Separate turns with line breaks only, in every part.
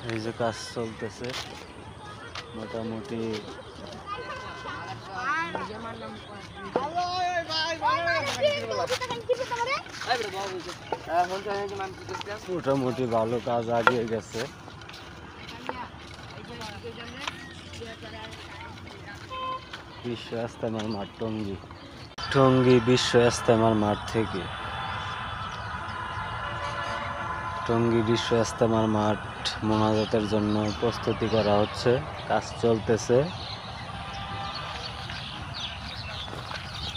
এই যে কাজ চলতেছে মোটামুটি মোটামুটি ভালো কাজ আগিয়ে গেছে। বিশ্ব ইজতেমার মাঠ টঙ্গী বিশ্ব ইজতেমার মাঠ থেকে টঙ্গী বিশ্ব ইজতেমার মাঠ মোনাজাতের জন্য প্রস্তুতি করা হচ্ছে, কাজ চলতেছে।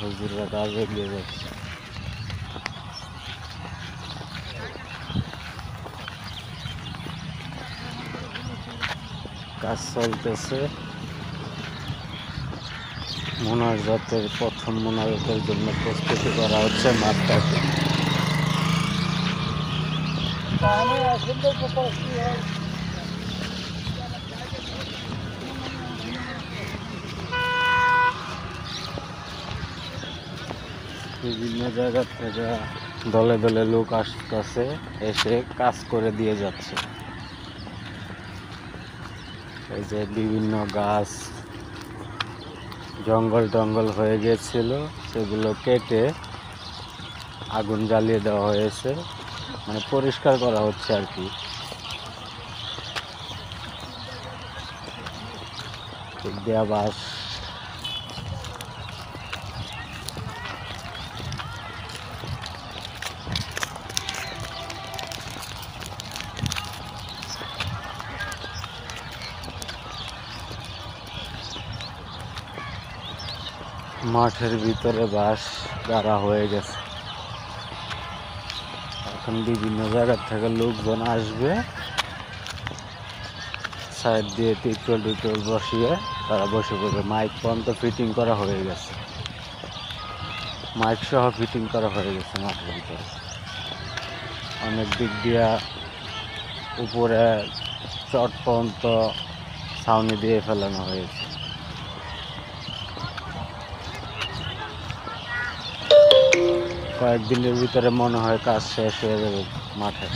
হুজুররা কাজ এগিয়ে যাচ্ছে। কাজ চলতেছে প্রথম মোনাজাতের জন্য প্রস্তুতি করা হচ্ছে মাঠটাকে। বিভিন্ন জায়গা থেকে দলে দলে লোক আসতেছে, এসে কাজ করে দিয়ে যাচ্ছে। এই যে বিভিন্ন গাছ জঙ্গল টঙ্গল হয়ে গিয়েছিল, সেগুলো কেটে আগুন জ্বালিয়ে দেওয়া হয়েছে, মানে পরিষ্কার করা হচ্ছে আর কি। দেয়া বাস মাঠের ভিতরে বাস গাড়া হয়ে গেছে। এখন বিভিন্ন জায়গা থেকে লোকজন আসবে, সাইড দিয়ে টিকটল বসিয়ে তারা বসে পড়বে। মাইক পর্যন্ত ফিটিং করা হয়ে গেছে, মাইক সহ ফিটিং করা হয়ে গেছে মাঠের ভিতরে। অনেক দিক দিয়া উপরে চট পর্যন্ত ছাউনি দিয়ে ফেলানো হয়েছে। কয়েকদিনের ভিতরে মনে হয় কাজ শেষ হয়ে যাবে মাঠে।